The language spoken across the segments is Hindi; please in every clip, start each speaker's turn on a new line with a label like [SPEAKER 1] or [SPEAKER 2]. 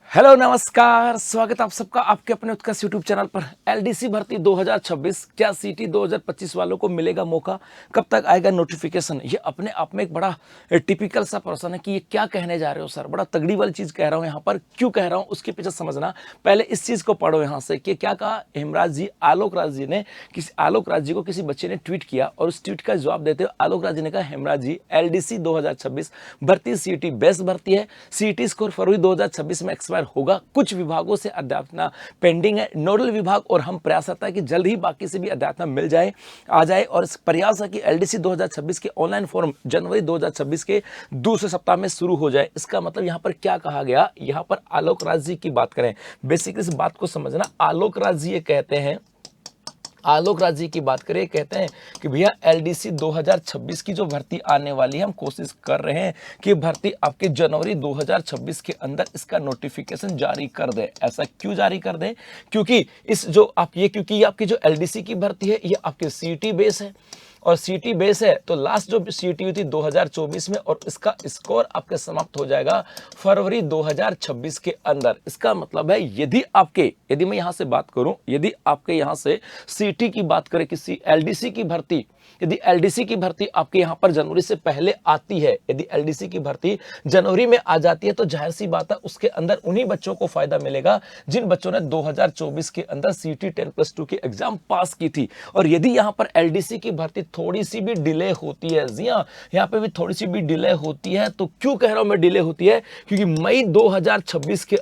[SPEAKER 1] हेलो नमस्कार, स्वागत आप सबका आपके अपने उत्कर्ष यूट्यूब चैनल पर। एलडीसी भर्ती 2026 क्या सीटी 2025 वालों को मिलेगा मौका, कब तक आएगा नोटिफिकेशन? ये अपने आप में एक बड़ा टिपिकल सा पर्सन है कि ये क्या कहने जा रहे हो सर, बड़ा तगड़ी वाली चीज़ कह रहा हूँ यहाँ पर। क्यों कह रहा हूँ उसके पीछे समझना। पहले इस चीज़ को पढ़ो यहाँ से कि क्या कहा हेमराज जी, आलोक राज जी ने। आलोक राज जी को किसी बच्चे ने ट्वीट किया और उस ट्वीट का जवाब देते हुए आलोक राज जी ने कहा, हेमराज जी एलडीसी 2026 भर्ती सीटी बेस्ट भर्ती है। सीटी स्कोर फरवरी 2026 में एक्सपायर होगा। कुछ विभागों से अध्यापना पेंडिंग है, नोडल विभाग, और हम प्रयास करता है कि जल्द ही बाकी से भी अध्यापना मिल जाए, आ जाए। और इस प्रयास है कि एलडीसी 2026 के ऑनलाइन फॉर्म जनवरी 2026 के दूसरे सप्ताह में शुरू हो जाए। इसका मतलब यहाँ पर क्या कहा गया, यहाँ पर आलोक राज जी की बात करें, बेसिकली इस बात को समझना। आलोक राज जी ये कहते हैं, आलोक राज जी की बात करें, कहते हैं कि भैया एलडीसी 2026 की जो भर्ती आने वाली है, हम कोशिश कर रहे हैं कि भर्ती आपके जनवरी 2026 के अंदर इसका नोटिफिकेशन जारी कर दे। ऐसा क्यों जारी कर दे? क्योंकि क्योंकि ये आपकी जो एलडीसी की भर्ती है ये आपके सीटी बेस है, और सीटी बेस है तो लास्ट जो सीटी हुई थी 2024 में, और इसका स्कोर आपके समाप्त हो जाएगा फरवरी 2026 के अंदर। इसका मतलब है यदि मैं यहां से बात करूं, यदि आपके यहां से सीटी की बात करें, किसी एलडीसी की भर्ती, यदि एलडीसी की भर्ती आपके यहां पर जनवरी से पहले आती है, यदि एलडीसी की भर्ती जनवरी में आ जाती है, तो जाहिर सी बात है उसके अंदर उन्हीं बच्चों को फायदा मिलेगा जिन बच्चों ने 2024 के अंदर सीटी 10+2 की एग्जाम पास की थी। और यदि यहां पर एलडीसी की भर्ती थोड़ी सी भी डिले होती है, जी हां, यहां पे भी थोड़ी सी भी डिले होती है, तो क्यों कह रहा हूं मैं डिले होती है? क्योंकि मई 2026 के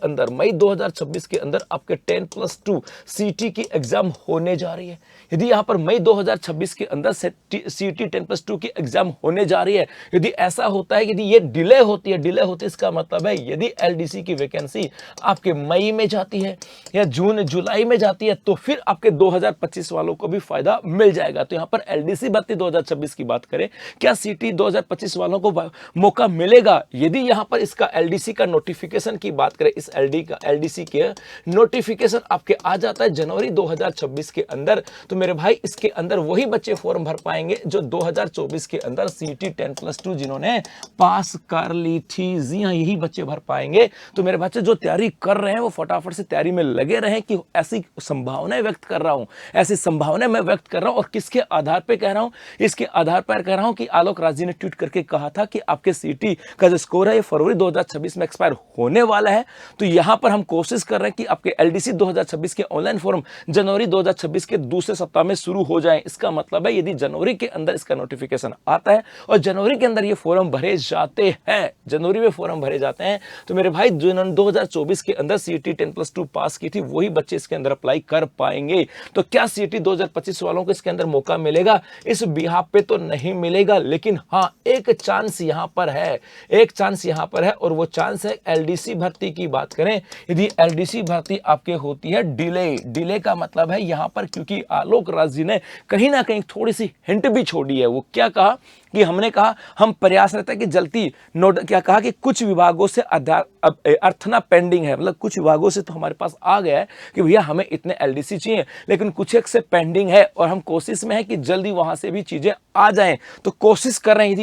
[SPEAKER 1] अंदर आपके 10+2 सीटी की एग्जाम होने जा रही है। यदि यहां पर मई 2026 के अंदर सीटी 10+2 की एग्जाम होने जा रही है, यदि ऐसा होता है, यदि ये डिले होती है, इसका मतलब है यदि एलडीसी की वैकेंसी आपके मई में जाती है या जून जुलाई में जाती है, तो फिर आपके 2025 वालों को भी फायदा मिल जाएगा। तो यहां पर एलडीसी भर्ती 2026 की बात करें, क्या सीटी 2025 वालों को मौका मिलेगा? यदि यहां पर इसका एलडीसी का नोटिफिकेशन की बात करें, इस एलडीसी के नोटिफिकेशन आपके आ जाता है जनवरी 2026 के अंदर, तो मेरे भाई इसके अंदर वही बच्चे फॉर्म भर पाएंगे जो 2024 के अंदर सीटी 10+2 जिन्होंने पास कर ली थी। जी हां, यही बच्चे भर पाएंगे। तो मेरे बच्चे जो तैयारी कर रहे हैं वो फटाफट से तैयारी में लगे रहें, कि ऐसी संभावनाएं व्यक्त कर रहा हूं, ऐसी संभावनाएं मैं व्यक्त कर रहा हूं। और किसके आधार पर कह रहा हूं? इसके आधार पर कह रहा हूं कि आलोक राज जी ने ट्वीट करके कहा था कि आपके सीटी का जो स्कोर है ये फरवरी 2026 में एक्सपायर होने वाला है। तो यहां पर हम कोशिश कर रहे हैं कि आपके एलडीसी 2026 के ऑनलाइन फॉर्म जनवरी 2026 के दूसरे सप्ताह में शुरू हो जाए। इसका मतलब है यदि जनवरी के अंदर इसका नोटिफिकेशन आता है और जनवरी के अंदर ये फॉर्म भरे जाते हैं, जनवरी में फॉर्म भरे जाते हैं, तो मेरे भाई जिन्होंने 2024 के अंदर सीटी 10+2 पास की थी वही बच्चे इसके अंदर अप्लाई कर पाएंगे। तो क्या सीटी 2025 वालों को इसके अंदर मौका मिलेगा? इस बिहाफ पे तो नहीं मिलेगा, लेकिन हाँ एक चांस यहां पर है, एक चांस यहां पर है, और वो चांस है एलडीसी भर्ती की बात करें। यदि एलडीसी भर्ती आपके होती है डिले का मतलब है यहां पर, क्योंकि आलोक राज जी ने कहीं ना कहीं थोड़ी सी हिंट भी छोड़ी है। वो क्या कहा कि हमने कहा हम प्रयास रहता है कि जल्दी नोट, क्या कहा कि कुछ विभागों से अर्थना पेंडिंग है, मतलब कुछ विभागों से तो हमारे पास आ गया है कि भैया हमें इतने एलडीसी चाहिए, लेकिन कुछ एक से पेंडिंग है और हम कोशिश में है कि जल्दी वहां से भी चीजें आ जाएं। तो कोशिश कर रहे हैं,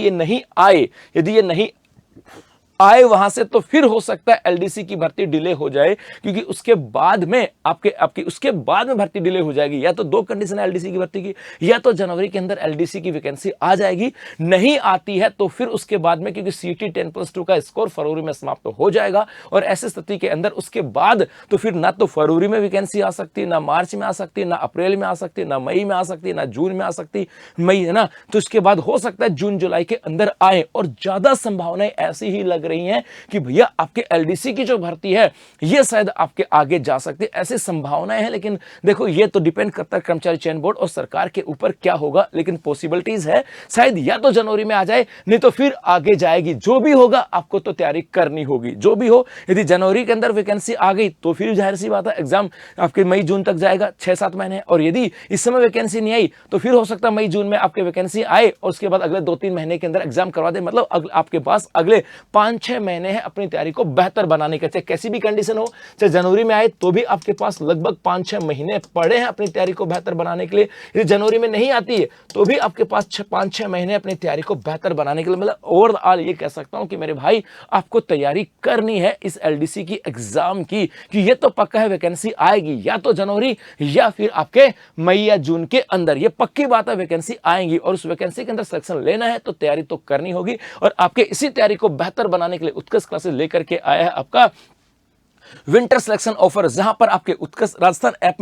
[SPEAKER 1] यदि ये नहीं आए वहां से, तो फिर हो सकता है एलडीसी की भर्ती डिले हो जाए, क्योंकि उसके बाद में उसके बाद में भर्ती डिले हो जाएगी। या तो दो कंडीशन है एलडीसी की भर्ती की, या तो जनवरी के अंदर एलडीसी की वैकेंसी आ जाएगी, नहीं आती है तो फिर उसके बाद में, क्योंकि सीटी 10+2 का स्कोर फरवरी में समाप्त हो जाएगा, और ऐसी स्थिति के अंदर उसके बाद तो फिर ना तो फरवरी में वैकेंसी आ सकती, ना मार्च में आ सकती, ना अप्रैल में आ सकती, ना मई में आ सकती, ना जून में आ सकती, मई है ना, तो उसके बाद हो सकता है जून जुलाई के अंदर आए। और ज्यादा संभावनाएं ऐसी ही लग रही हैं कि भैया आपके एलडीसी की जो भर्ती है ये शायद आपके आगे जा सकती है, ऐसी संभावनाएं हैं। लेकिन देखो ये तो डिपेंड करता है कर्मचारी चयन बोर्ड और सरकार के ऊपर क्या होगा, लेकिन पॉसिबिलिटीज है शायद या तो जनवरी में आ जाए, नहीं तो फिर आगे जाएगी। जो भी होगा आपको तो तैयारी करनी होगी, जो भी हो। यदि जनवरी के अंदर वैकेंसी आ गई तो फिर जाहिर सी बात है एग्जाम आपके मई जून तक जाएगा, 6-7 महीने। और यदि इस समय वैकेंसी नहीं आई तो फिर हो सकता है मई जून में आपके वैकेंसी आए और उसके बाद अगले 2-3 महीने के अंदर एग्जाम करवा दे, मतलब आपके पास अगले 5 5-6 महीने हैं अपनी तैयारी को बेहतर बनाने के, चाहे कैसी भी कंडीशन हो, चाहे जनवरी में आए तो भी आपके पास लगभग 5-6 महीने पड़े हैं अपनी तैयारी को बेहतर बनाने के लिए। यदि जनवरी में नहीं आती है तो भी आपके पास 5-6 महीने अपनी तैयारी को बेहतर बनाने के लिए, मतलब ओवरऑल ये कह सकता हूं कि मेरे भाई आपको तैयारी करनी है इस एलडीसी की एग्जाम की, कि ये तो पक्का है वैकेंसी आएगी या तो जनवरी या फिर आपके मई या जून के अंदर, ये पक्की बात है वैकेंसी आएंगी और उस वैकेंसी के अंदर सिलेक्शन लेना है तो तैयारी तो करनी होगी। और आपके इसी तैयारी को बेहतर बनाने के लिए उत्कर्ष क्लासेस लेकर के आया है आपका विंटर सिलेक्शन ऑफर, जहां पर आपके उत्कर्ष उत्कर्ष ऐप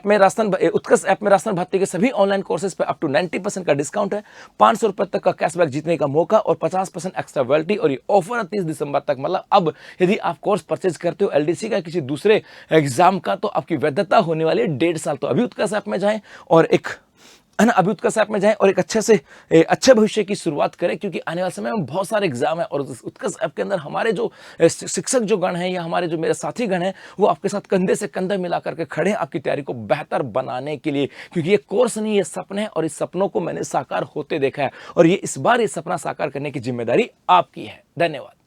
[SPEAKER 1] में राजस्थान भर्ती के सभी ऑनलाइन कोर्सेज पे अप टू 90% का डिस्काउंट है, 500 रुपए तक का कैशबैक जीतने का मौका और 50% एक्स्ट्रा वैलिडिटी। और ये ऑफर है 30 दिसंबर तक, मतलब अब यदि आप कोर्स परचेज करते हो एलडीसी का किसी दूसरे एग्जाम का तो आपकी वैधता होने वाली है 1.5 साल। तो अभी उत्कर्ष ऐप में जाएं और एक अभी उत्कर्ष ऐप में जाएं और एक अच्छे भविष्य की शुरुआत करें, क्योंकि आने वाले समय में बहुत सारे एग्जाम है और उत्कर्ष ऐप के अंदर हमारे जो शिक्षक जो गण हैं या हमारे जो मेरे साथी गण हैं वो आपके साथ कंधे से कंधा मिला करके खड़े हैं आपकी तैयारी को बेहतर बनाने के लिए, क्योंकि ये कोर्स नहीं, ये सपने हैं और इस सपनों को मैंने साकार होते देखा है और ये इस बार ये सपना साकार करने की जिम्मेदारी आपकी है। धन्यवाद।